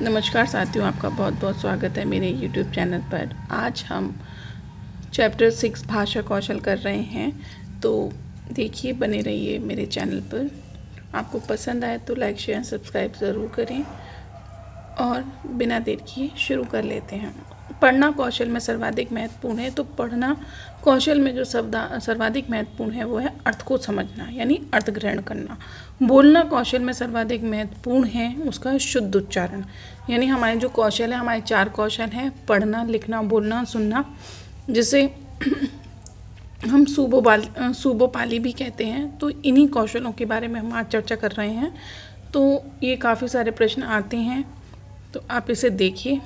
नमस्कार साथियों, आपका बहुत बहुत स्वागत है मेरे YouTube चैनल पर। आज हम चैप्टर 6 भाषा कौशल कर रहे हैं, तो देखिए, बने रहिए मेरे चैनल पर। आपको पसंद आए तो लाइक शेयर सब्सक्राइब ज़रूर करें और बिना देर किए शुरू कर लेते हैं। पढ़ना कौशल में सर्वाधिक महत्वपूर्ण है, तो पढ़ना कौशल में जो सर्वाधिक महत्वपूर्ण है वो है अर्थ को समझना, यानी अर्थ ग्रहण करना। बोलना कौशल में सर्वाधिक महत्वपूर्ण है उसका शुद्ध उच्चारण, यानी हमारे जो कौशल है, हमारे 4 कौशल हैं: पढ़ना, लिखना, बोलना, सुनना, जिसे हम सूबोपाली भी कहते हैं। तो इन्हीं कौशलों के बारे में हम आज चर्चा कर रहे हैं। तो ये काफ़ी सारे प्रश्न आते हैं, तो आप इसे देखिए।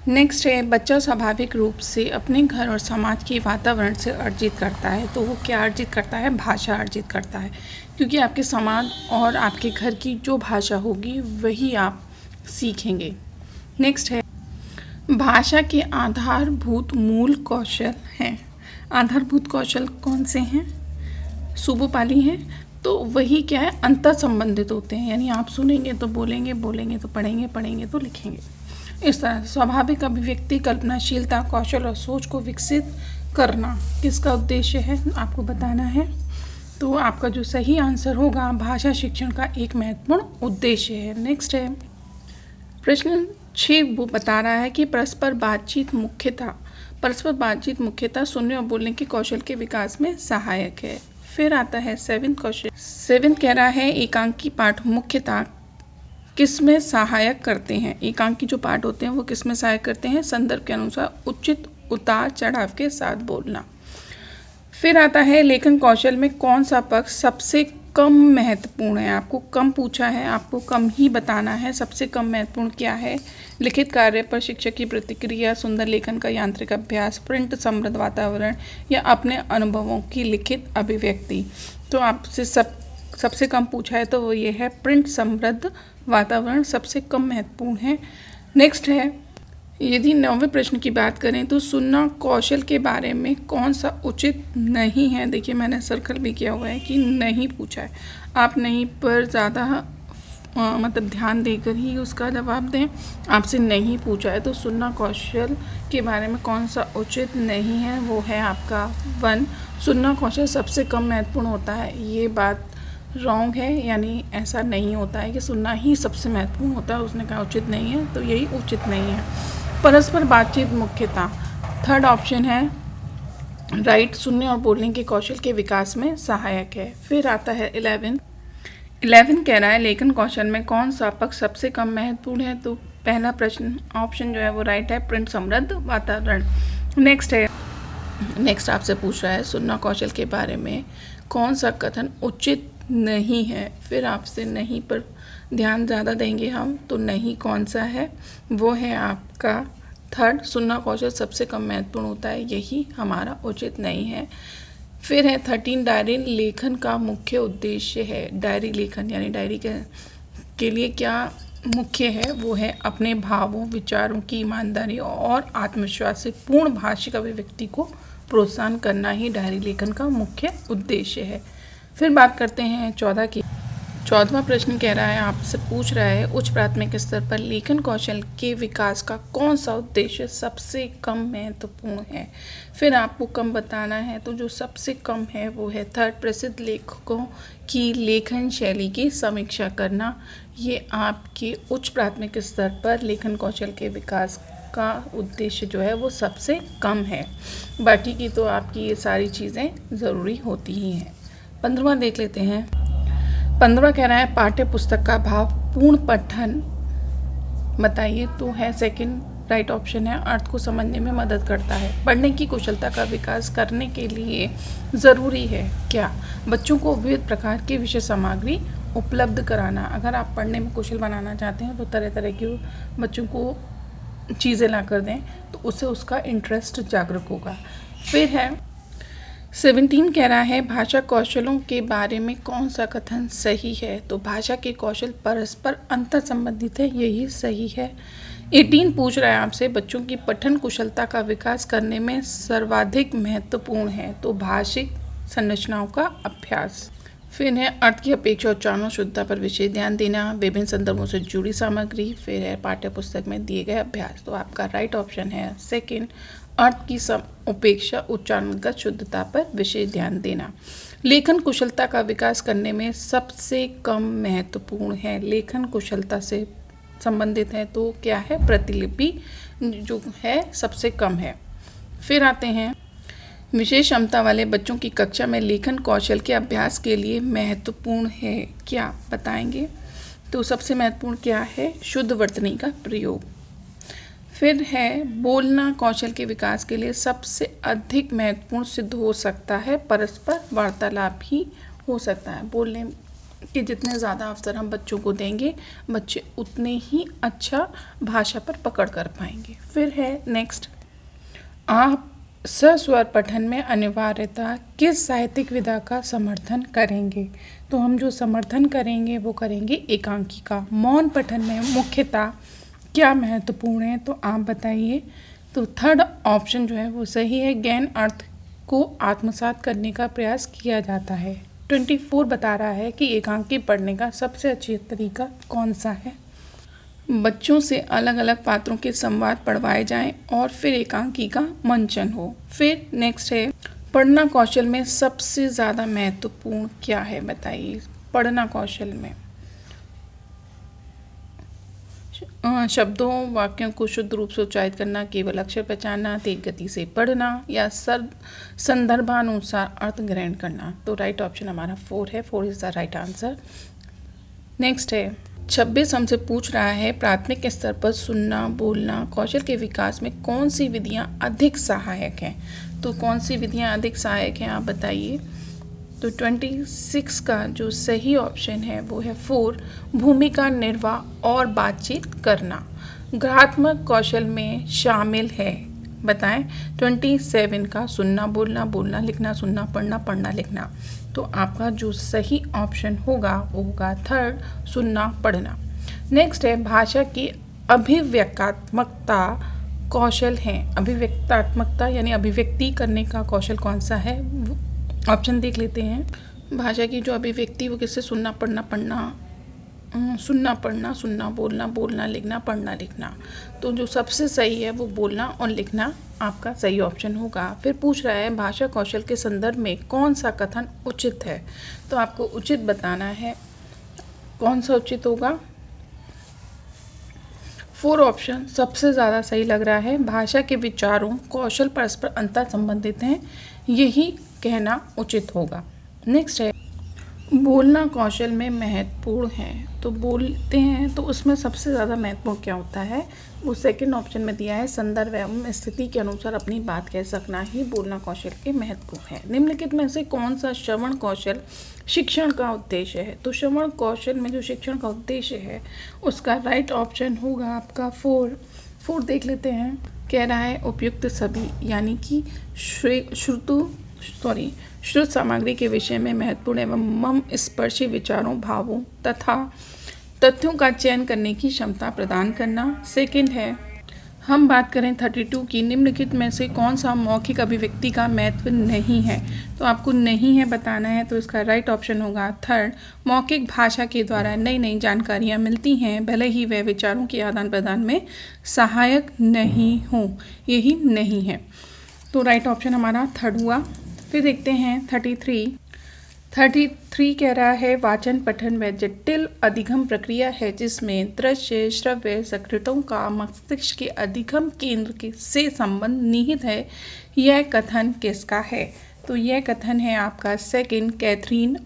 नेक्स्ट है, बच्चा स्वाभाविक रूप से अपने घर और समाज के वातावरण से अर्जित करता है। तो वो क्या अर्जित करता है? भाषा अर्जित करता है, क्योंकि आपके समाज और आपके घर की जो भाषा होगी वही आप सीखेंगे। नेक्स्ट है, भाषा के आधारभूत मूल कौशल हैं। आधारभूत कौशल कौन से हैं? सूबोपाली हैं। तो वही क्या है? अंतर संबंधित होते हैं, यानी आप सुनेंगे तो बोलेंगे, बोलेंगे तो पढ़ेंगे, पढ़ेंगे तो लिखेंगे। इस तरह स्वाभाविक अभिव्यक्ति, कल्पनाशीलता, कौशल और सोच को विकसित करना किसका उद्देश्य है? आपको बताना है। तो आपका जो सही आंसर होगा, भाषा शिक्षण का एक महत्वपूर्ण उद्देश्य है। नेक्स्ट है, प्रश्न 6 वो बता रहा है कि परस्पर बातचीत मुख्यतः सुनने और बोलने के कौशल के विकास में सहायक है। फिर आता है 7th क्वेश्चन। 7th कह रहा है एकांकी पाठ मुख्यतः किसमें सहायक करते हैं? एकांकी जो पाठ होते हैं वो किसमें सहायक करते हैं? संदर्भ के अनुसार उचित उतार चढ़ाव के साथ बोलना। फिर आता है लेखन कौशल में कौन सा पक्ष सबसे कम महत्वपूर्ण है? आपको कम पूछा है, आपको कम ही बताना है। सबसे कम महत्वपूर्ण क्या है? लिखित कार्य पर शिक्षक की प्रतिक्रिया, सुंदर लेखन का यांत्रिक अभ्यास, प्रिंट समृद्ध वातावरण या अपने अनुभवों की लिखित अभिव्यक्ति। तो आपसे सबसे कम पूछा है तो वो ये है प्रिंट समृद्ध वातावरण सबसे कम महत्वपूर्ण है। नेक्स्ट है, यदि 9वें प्रश्न की बात करें तो सुनना कौशल के बारे में कौन सा उचित नहीं है? देखिए, मैंने सर्कल भी किया हुआ है कि नहीं पूछा है। आप नहीं पर ज़्यादा मतलब ध्यान देकर ही उसका जवाब दें। आपसे नहीं पूछा है तो सुनना कौशल के बारे में कौन सा उचित नहीं है? वो है आपका 1, सुनना कौशल सबसे कम महत्वपूर्ण होता है। ये बात रॉन्ग है, यानी ऐसा नहीं होता है कि सुनना ही सबसे महत्वपूर्ण होता है। उसने कहा उचित नहीं है, तो यही उचित नहीं है। परस्पर बातचीत मुख्यतः 3rd ऑप्शन है राइट, सुनने और बोलने के कौशल के विकास में सहायक है। फिर आता है 11 कह रहा है लेखन कौशल में कौन सा पक्ष सबसे कम महत्वपूर्ण है? तो पहला प्रश्न ऑप्शन जो है वो राइट है, प्रिंट समृद्ध वातावरण। नेक्स्ट आपसे पूछ रहा है सुनना कौशल के बारे में कौन सा कथन उचित नहीं है? फिर आपसे नहीं पर ध्यान ज़्यादा देंगे हम, तो नहीं कौन सा है? वो है आपका 3rd, सुनना कौशल सबसे कम महत्वपूर्ण होता है, यही हमारा उचित नहीं है। फिर है 13, डायरी लेखन का मुख्य उद्देश्य है। डायरी लेखन यानी डायरी के लिए क्या मुख्य है? वो है अपने भावों, विचारों की ईमानदारी और आत्मविश्वास से पूर्ण भाषिक अभिव्यक्ति को प्रोत्साहन करना ही डायरी लेखन का मुख्य उद्देश्य है। फिर बात करते हैं 14 की। 14वां प्रश्न कह रहा है, आपसे पूछ रहा है उच्च प्राथमिक स्तर पर लेखन कौशल के विकास का कौन सा उद्देश्य सबसे कम महत्वपूर्ण है? फिर आपको कम बताना है, तो जो सबसे कम है वो है 3rd, प्रसिद्ध लेखकों की लेखन शैली की समीक्षा करना। ये आपके उच्च प्राथमिक स्तर पर लेखन कौशल के विकास का उद्देश्य जो है वो सबसे कम है। बाकी की तो आपकी ये सारी चीज़ें ज़रूरी होती ही हैं। 15वां देख लेते हैं। 15वां कह रहा है पाठ्य पुस्तक का भावपूर्ण पठन बताइए। तो है 2nd, राइट ऑप्शन है, अर्थ को समझने में मदद करता है। पढ़ने की कुशलता का विकास करने के लिए ज़रूरी है क्या? बच्चों को विविध प्रकार की विषय सामग्री उपलब्ध कराना। अगर आप पढ़ने में कुशल बनाना चाहते हैं तो तरह तरह की बच्चों को चीज़ें ला कर दें, तो उससे उसका इंटरेस्ट जागरूक होगा। फिर है 17 कह रहा है भाषा कौशलों के बारे में कौन सा कथन सही है? तो भाषा के कौशल परस्पर अंतर संबंधित है, यही सही है। 18 पूछ रहा है आपसे बच्चों की पठन कुशलता का विकास करने में सर्वाधिक महत्वपूर्ण है, तो भाषिक संरचनाओं का अभ्यास। फिर है अर्थ की अपेक्षा उच्चारण और शुद्धता पर विशेष ध्यान देना, विभिन्न संदर्भों से जुड़ी सामग्री, फिर है पाठ्य पुस्तक में दिए गए अभ्यास। तो आपका राइट ऑप्शन है सेकंड, अर्थ की उपेक्षा उच्चारणगत शुद्धता पर विशेष ध्यान देना। लेखन कुशलता का विकास करने में सबसे कम महत्वपूर्ण है, लेखन कुशलता से संबंधित है तो क्या है, प्रतिलिपि जो है सबसे कम है। फिर आते हैं विशेष क्षमता वाले बच्चों की कक्षा में लेखन कौशल के अभ्यास के लिए महत्वपूर्ण है, क्या बताएंगे? तो सबसे महत्वपूर्ण क्या है, शुद्ध वर्तनी का प्रयोग। फिर है बोलना कौशल के विकास के लिए सबसे अधिक महत्वपूर्ण सिद्ध हो सकता है, परस्पर वार्तालाप ही हो सकता है। बोलने के जितने ज़्यादा अवसर हम बच्चों को देंगे, बच्चे उतने ही अच्छा भाषा पर पकड़ कर पाएंगे। फिर है नेक्स्ट, आप सस्वर पठन में अनिवार्यता किस साहित्यिक विधा का समर्थन करेंगे? तो हम जो समर्थन करेंगे वो करेंगे एकांकिका। मौन पठन में मुख्यतः क्या महत्वपूर्ण है, तो आप बताइए। तो थर्ड ऑप्शन जो है वो सही है, गहन अर्थ को आत्मसात करने का प्रयास किया जाता है। 24 बता रहा है कि एकांकी पढ़ने का सबसे अच्छा तरीका कौन सा है। बच्चों से अलग अलग पात्रों के संवाद पढ़वाए जाएं और फिर एकांकी का मंचन हो। फिर नेक्स्ट है, पढ़ना कौशल में सबसे ज़्यादा महत्वपूर्ण क्या है, बताइए। पढ़ना कौशल में शब्दों वाक्यों को शुद्ध रूप से उच्चारित करना, केवल अक्षर पहचानना, तेज गति से पढ़ना या संदर्भानुसार अर्थ ग्रहण करना। तो राइट ऑप्शन हमारा 4 है, 4 is the right answer. Next है 26 हमसे पूछ रहा है, प्राथमिक स्तर पर सुनना बोलना कौशल के विकास में कौन सी विधियां अधिक सहायक हैं? तो कौन सी विधियां अधिक सहायक हैं, आप बताइए। तो 26 का जो सही ऑप्शन है वो है 4, भूमिका निर्वाह और बातचीत करना ग्रहात्मक कौशल में शामिल है, बताएं। 27 का सुनना बोलना, बोलना लिखना, सुनना पढ़ना, पढ़ना लिखना। तो आपका जो सही ऑप्शन होगा वो होगा 3rd, सुनना पढ़ना। नेक्स्ट है भाषा की अभिव्यक्तात्मकता कौशल है। अभिव्यक्तात्मकता यानी अभिव्यक्ति करने का कौशल कौन सा है, ऑप्शन देख लेते हैं। भाषा की जो अभिव्यक्ति वो किससे, सुनना पढ़ना, सुनना पढ़ना, सुनना बोलना, बोलना लिखना, पढ़ना लिखना। तो जो सबसे सही है वो बोलना और लिखना आपका सही ऑप्शन होगा। फिर पूछ रहा है भाषा कौशल के संदर्भ में कौन सा कथन उचित है, तो आपको उचित बताना है। कौन सा उचित होगा? 4 ऑप्शन सबसे ज़्यादा सही लग रहा है। भाषा के विचारों कौशल परस्पर अंतर संबंधित हैं, यही कहना उचित होगा। नेक्स्ट है बोलना कौशल में महत्वपूर्ण है। तो बोलते हैं तो उसमें सबसे ज़्यादा महत्वपूर्ण क्या होता है, वो सेकंड ऑप्शन में दिया है, संदर्भ एवं स्थिति के अनुसार अपनी बात कह सकना ही बोलना कौशल के महत्वपूर्ण है। निम्नलिखित में से कौन सा श्रवण कौशल शिक्षण का उद्देश्य है? तो श्रवण कौशल में जो शिक्षण का उद्देश्य है उसका राइट ऑप्शन होगा आपका 4 देख लेते हैं। कह रहा है उपयुक्त सभी यानी कि श्रुत सामग्री के विषय में महत्वपूर्ण एवं मम स्पर्शी विचारों भावों तथा तथ्यों का चयन करने की क्षमता प्रदान करना। सेकंड है हम बात करें 32 की, निम्नलिखित में से कौन सा मौखिक अभिव्यक्ति का महत्व नहीं है? तो आपको नहीं है बताना है, तो इसका राइट ऑप्शन होगा 3rd, मौखिक भाषा के द्वारा नई नई जानकारियाँ मिलती हैं भले ही वह विचारों के आदान प्रदान में सहायक नहीं हो, यही नहीं है। तो राइट ऑप्शन हमारा 3rd हुआ। फिर देखते हैं 33 कह रहा है वाचन पठन व जटिल अधिगम प्रक्रिया है जिसमें दृश्य श्रव्य सक्रियताओं का मस्तिष्क के अधिगम केंद्र से संबंध निहित है, यह कथन किसका है? तो यह कथन है आपका सेकंड, कैथरीन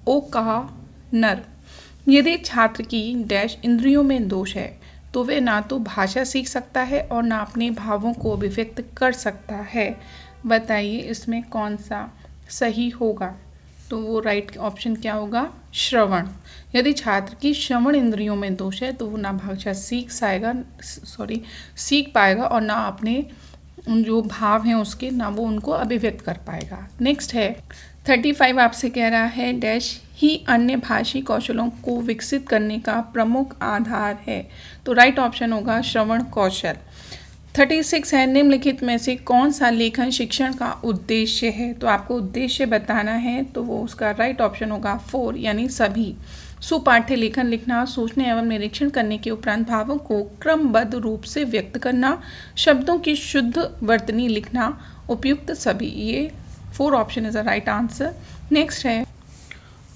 ओ'कॉनर। यदि छात्र की डैश इंद्रियों में दोष है तो वे ना तो भाषा सीख सकता है और ना अपने भावों को अभिव्यक्त कर सकता है। बताइए इसमें कौन सा सही होगा? तो वो राइट ऑप्शन क्या होगा? श्रवण। यदि छात्र की श्रवण इंद्रियों में दोष है तो वो ना भाषा सीख पाएगा और ना अपने जो भाव हैं उसके ना वो उनको अभिव्यक्त कर पाएगा। नेक्स्ट है 35 आपसे कह रहा है डैश ही अन्य भाषी कौशलों को विकसित करने का प्रमुख आधार है। तो राइट ऑप्शन होगा श्रवण कौशल। 36 है, निम्नलिखित में से कौन सा लेखन शिक्षण का उद्देश्य है? तो आपको उद्देश्य बताना है, तो वो उसका राइट ऑप्शन होगा 4 यानी सभी। सुपाठ्य लेखन लिखना, सोचने एवं निरीक्षण करने के उपरांत भावों को क्रमबद्ध रूप से व्यक्त करना, शब्दों की शुद्ध वर्तनी लिखना, उपयुक्त सभी। ये 4 option is the right answer. Next है,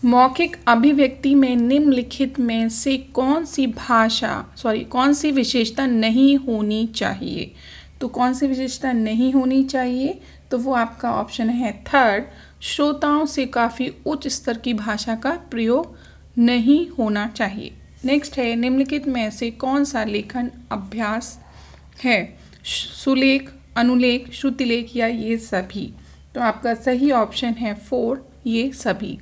मौखिक अभिव्यक्ति में निम्नलिखित में से कौन सी विशेषता नहीं होनी चाहिए? तो कौन सी विशेषता नहीं होनी चाहिए? तो वो आपका ऑप्शन है 3rd, श्रोताओं से काफ़ी उच्च स्तर की भाषा का प्रयोग नहीं होना चाहिए। नेक्स्ट है, निम्नलिखित में से कौन सा लेखन अभ्यास है? सुलेख, अनुलेख, श्रुतिलेख या ये सभी? तो आपका सही ऑप्शन है 4 ये सभी।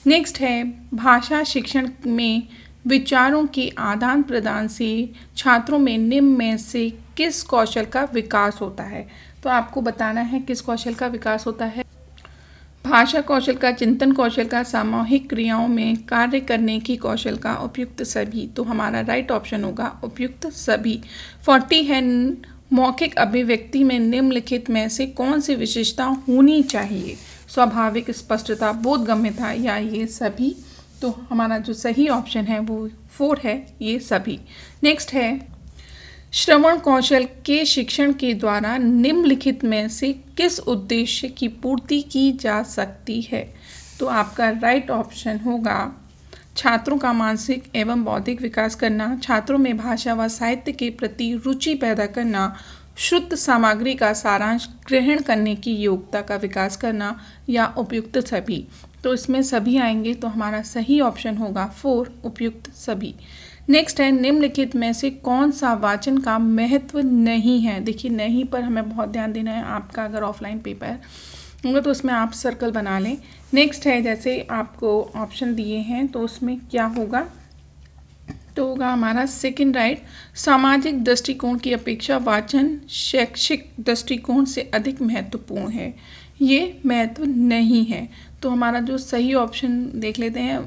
नेक्स्ट है, भाषा शिक्षण में विचारों के आदान प्रदान से छात्रों में निम्न में से किस कौशल का विकास होता है? तो आपको बताना है किस कौशल का विकास होता है। भाषा कौशल का, चिंतन कौशल का, सामूहिक क्रियाओं में कार्य करने की कौशल का, उपयुक्त सभी। तो हमारा राइट ऑप्शन होगा उपयुक्त सभी। 40 है, मौखिक अभिव्यक्ति में निम्नलिखित में से कौन सी विशेषता होनी चाहिए? स्वाभाविक, स्पष्टता, बोधगम्यता या ये सभी? तो हमारा जो सही ऑप्शन है वो 4 है ये सभी। नेक्स्ट है, श्रवण कौशल के शिक्षण के द्वारा निम्नलिखित में से किस उद्देश्य की पूर्ति की जा सकती है? तो आपका राइट ऑप्शन होगा छात्रों का मानसिक एवं बौद्धिक विकास करना, छात्रों में भाषा व साहित्य के प्रति रुचि पैदा करना, शुद्ध सामग्री का सारांश ग्रहण करने की योग्यता का विकास करना या उपयुक्त सभी। तो इसमें सभी आएंगे, तो हमारा सही ऑप्शन होगा 4 उपयुक्त सभी। नेक्स्ट है, निम्नलिखित में से कौन सा वाचन का महत्व नहीं है? देखिए, नहीं पर हमें बहुत ध्यान देना है। आपका अगर ऑफलाइन पेपर होगा तो उसमें आप सर्कल बना लें। नेक्स्ट है, जैसे आपको ऑप्शन दिए हैं तो उसमें क्या होगा? तो होगा हमारा सेकंड राइट, सामाजिक दृष्टिकोण की अपेक्षा वाचन शैक्षिक दृष्टिकोण से अधिक महत्वपूर्ण है। ये महत्व नहीं है। तो हमारा जो सही ऑप्शन देख लेते हैं,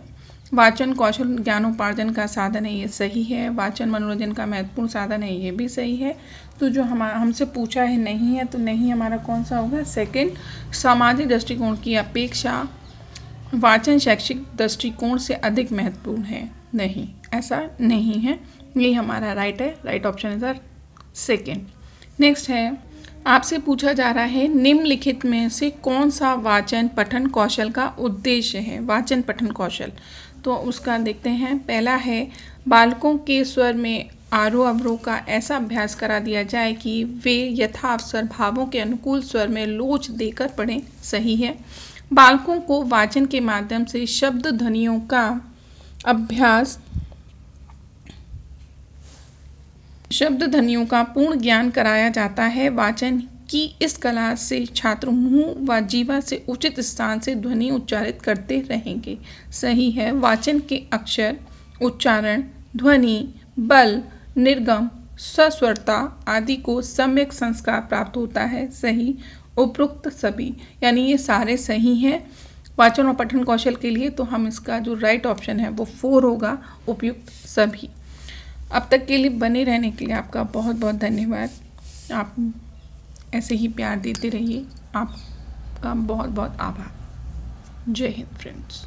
वाचन कौशल ज्ञानोपार्जन का साधन है, ये सही है। वाचन मनोरंजन का महत्वपूर्ण साधन है, ये भी सही है। तो जो हमसे पूछा है नहीं है, तो नहीं हमारा कौन सा होगा? सेकंड, सामाजिक दृष्टिकोण की अपेक्षा वाचन शैक्षिक दृष्टिकोण से अधिक महत्वपूर्ण है। नहीं, ऐसा नहीं है, ये हमारा राइट है। Right option is our second. Next है, आपसे पूछा जा रहा है निम्नलिखित में से कौन सा वाचन पठन कौशल का उद्देश्य है? वाचन पठन कौशल, तो उसका देखते हैं। पहला है, बालकों के स्वर में आरोह अवरोह का ऐसा अभ्यास करा दिया जाए कि वे यथावसर भावों के अनुकूल स्वर में लोच देकर पढ़ें। सही है। बालकों को वाचन के माध्यम से शब्द ध्वनियों का अभ्यास, शब्द ध्वनियों का पूर्ण ज्ञान कराया जाता है। वाचन की इस कला से छात्र मुंह व जीवा से उचित स्थान से ध्वनि उच्चारित करते रहेंगे। सही है। वाचन के अक्षर, उच्चारण, ध्वनि, बल, निर्गम, सस्वरता आदि को सम्यक संस्कार प्राप्त होता है। सही। उपरोक्त सभी, यानी ये सारे सही हैं वाचन और पठन कौशल के लिए। तो हम इसका जो राइट ऑप्शन है वो 4 होगा, उपयुक्त सभी। अब तक के लिए बने रहने के लिए आपका बहुत बहुत धन्यवाद। आप ऐसे ही प्यार देते रहिए। आपका बहुत बहुत आभार। जय हिंद फ्रेंड्स।